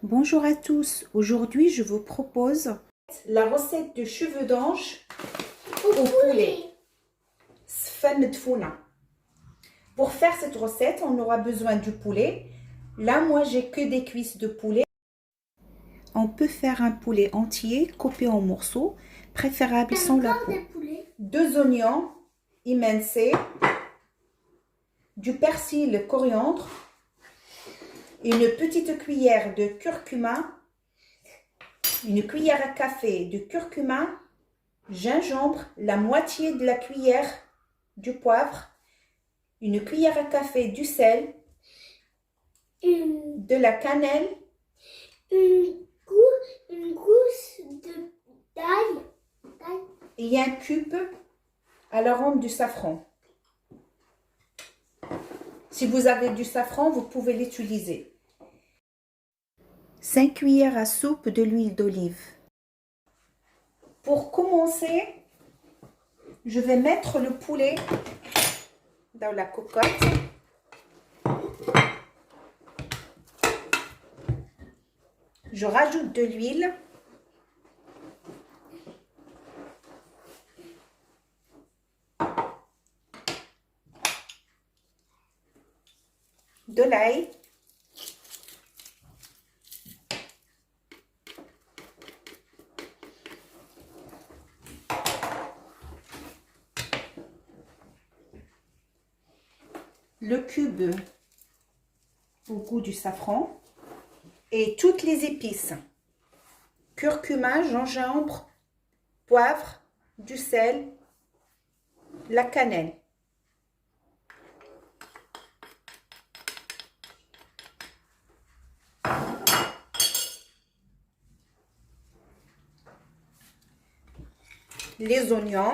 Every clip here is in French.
Bonjour à tous, aujourd'hui je vous propose la recette de cheveux d'ange au poulet. Pour faire cette recette, on aura besoin du poulet. Là, moi, j'ai que des cuisses de poulet. On peut faire un poulet entier coupé en morceaux, préférable sans la peau. 2 oignons émincés, du persil coriandre, une petite cuillère de curcuma, une cuillère à café de curcuma, gingembre, la moitié de la cuillère du poivre, une cuillère à café du sel, de la cannelle, une gousse d'ail et un cube à l'arôme du safran. Si vous avez du safran, vous pouvez l'utiliser. 5 cuillères à soupe de l'huile d'olive. Pour commencer, je vais mettre le poulet dans la cocotte. Je rajoute de l'huile. De l'ail. Le cube au goût du safran et toutes les épices, curcuma, gingembre, poivre, du sel, la cannelle. Les oignons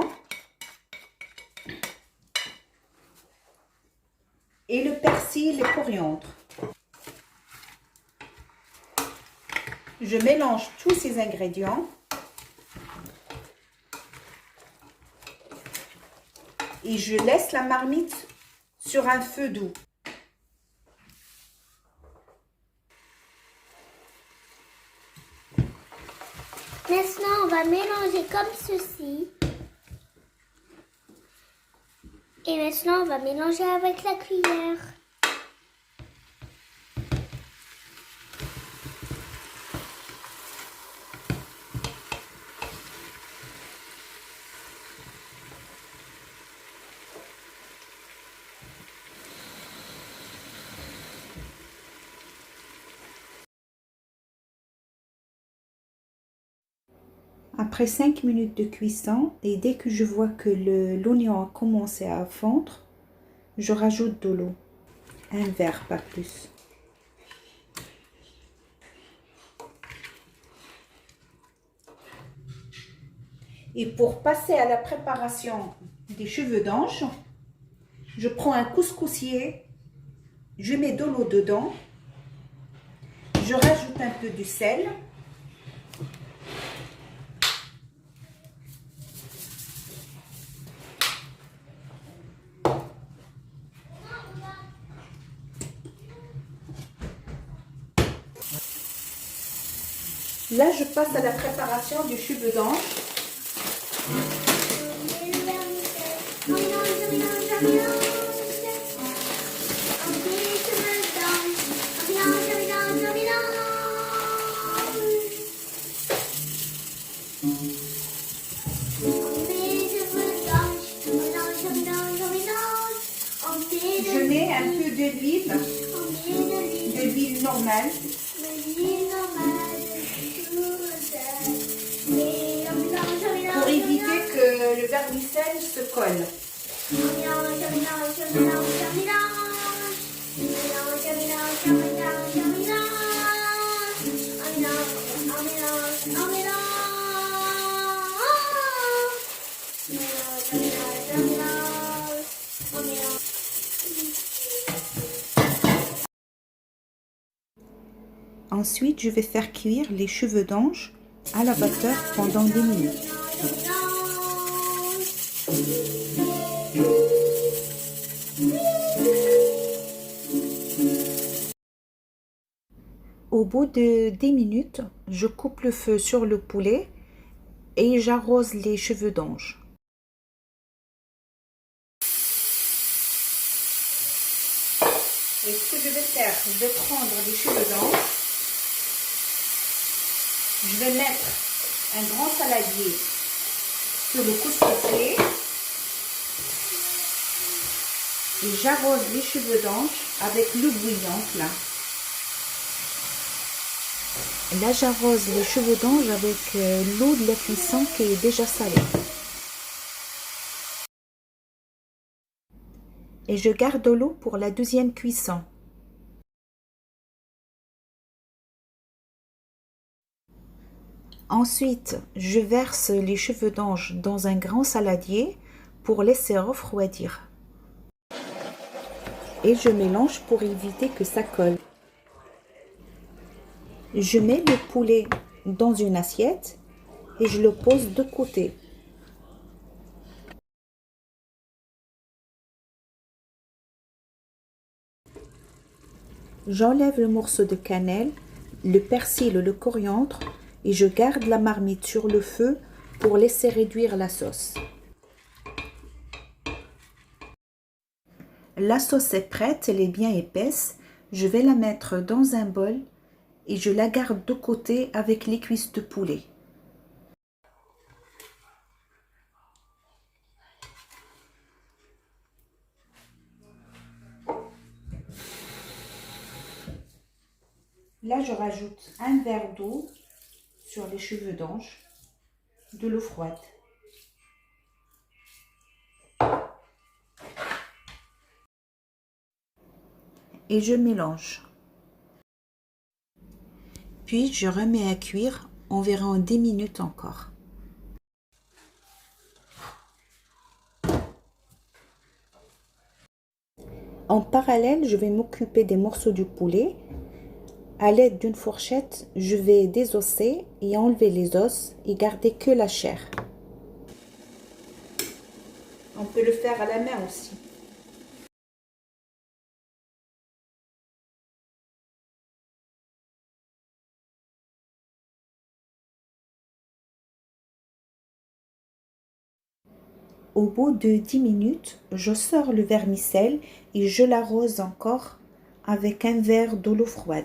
et le persil et coriandre. Je mélange tous ces ingrédients et je laisse la marmite sur un feu doux. Maintenant, on va mélanger comme ceci. Et maintenant, on va mélanger avec la cuillère. Après 5 minutes de cuisson et dès que je vois que l'oignon a commencé à fondre, je rajoute de l'eau, un verre, pas plus. Et pour passer à la préparation des cheveux d'ange, je prends un couscoussier, je mets de l'eau dedans, je rajoute un peu de sel, là je passe à la préparation du cheveu d'ange. Je mets un peu d'huile normale. Pour éviter que le vermicelle se colle. Ensuite, je vais faire cuire les cheveux d'ange à la vapeur pendant 10 minutes. Au bout de 10 minutes, je coupe le feu sur le poulet et j'arrose les cheveux d'ange. Et ce que je vais faire, je vais prendre les cheveux d'ange, je vais mettre un grand saladier sur le couscoussier et j'arrose les cheveux d'ange avec l'eau bouillante là. Là, j'arrose les cheveux d'ange avec l'eau de la cuisson qui est déjà salée. Et je garde l'eau pour la deuxième cuisson. Ensuite, je verse les cheveux d'ange dans un grand saladier pour laisser refroidir. Et je mélange pour éviter que ça colle. Je mets le poulet dans une assiette et je le pose de côté. J'enlève le morceau de cannelle, le persil, le coriandre et je garde la marmite sur le feu pour laisser réduire la sauce. La sauce est prête, elle est bien épaisse. Je vais la mettre dans un bol et je la garde de côté avec les cuisses de poulet. Là, je rajoute un verre d'eau sur les cheveux d'ange, de l'eau froide. Et je mélange. Puis, je remets à cuire environ 10 minutes encore. En parallèle, je vais m'occuper des morceaux du poulet. À l'aide d'une fourchette, je vais désosser et enlever les os et garder que la chair. On peut le faire à la main aussi. Au bout de 10 minutes, je sors le vermicelle et je l'arrose encore avec un verre d'eau froide.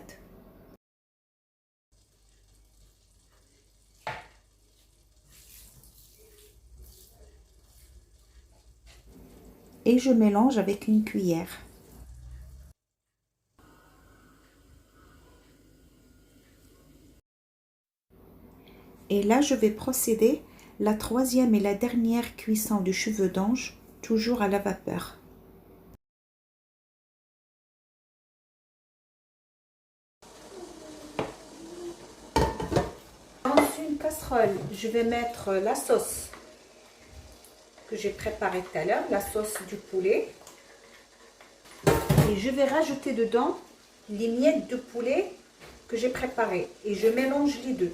Et je mélange avec une cuillère. Et là, je vais procéder la troisième et la dernière cuisson du cheveu d'ange, toujours à la vapeur. Dans une casserole, je vais mettre la sauce que j'ai préparée tout à l'heure, la sauce du poulet. Et je vais rajouter dedans les miettes de poulet que j'ai préparées. Et je mélange les deux.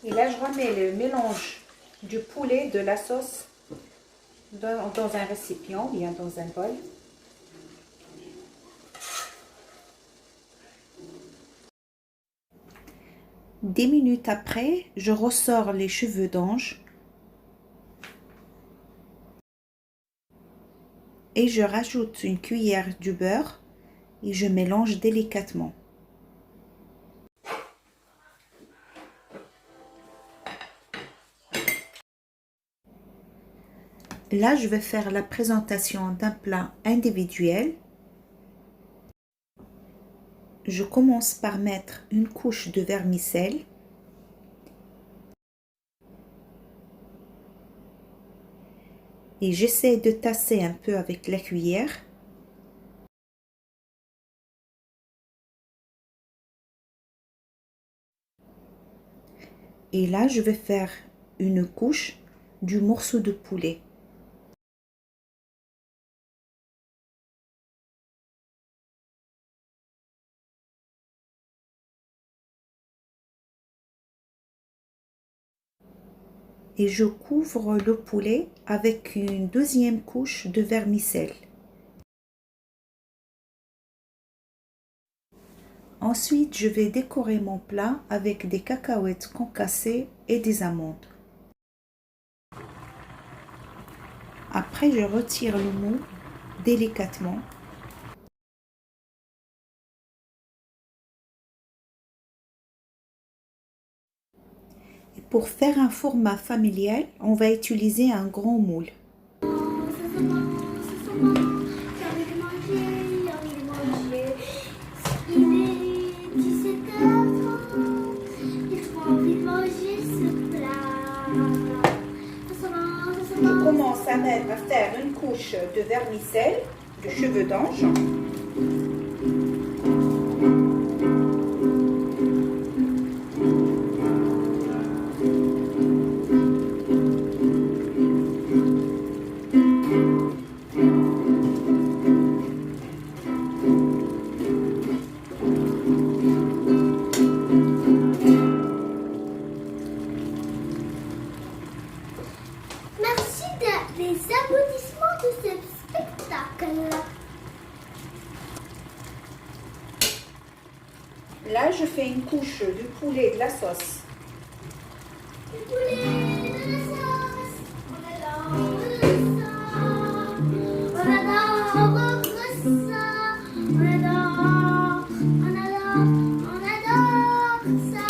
Et là, je remets le mélange du poulet, de la sauce dans un récipient, bien dans un bol. Dix minutes après, je ressors les cheveux d'ange et je rajoute une cuillère du beurre et je mélange délicatement. Là, je vais faire la présentation d'un plat individuel. Je commence par mettre une couche de vermicelle. Et j'essaie de tasser un peu avec la cuillère. Et là, je vais faire une couche du morceau de poulet. et je couvre le poulet avec une deuxième couche de vermicelle. Ensuite, je vais décorer mon plat avec des cacahuètes concassées et des amandes. Après, je retire le moule délicatement. Et pour faire un format familial, on va utiliser un grand moule. Je commence à faire une couche de vermicelle de cheveux d'ange. Merci des applaudissements de ce spectacle. Là, je fais une couche de poulet de la sauce. Le poulet de la sauce. On adore ça. On adore ça. On adore. On adore. On adore ça.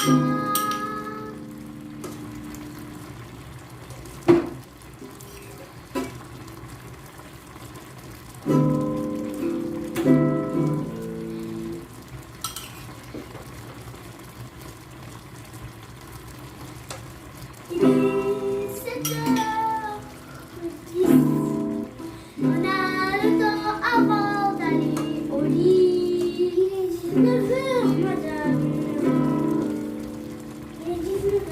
Il est 7h10. On a le temps avant d'aller au lit. Il est 19h, madame. Il est 19h.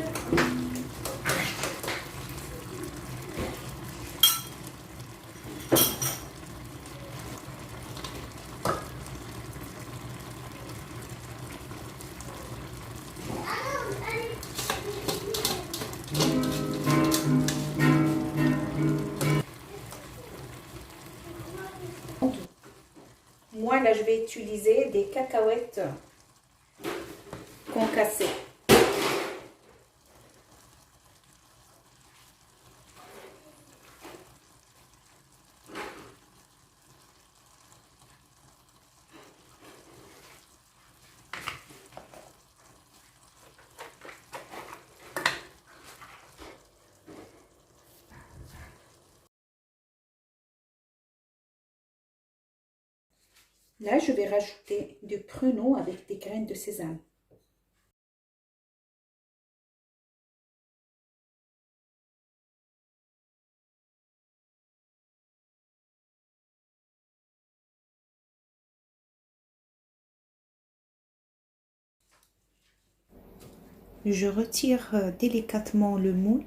Moi, là, je vais utiliser des cacahuètes concassées. Là, je vais rajouter du pruneau avec des graines de sésame. Je retire délicatement le moule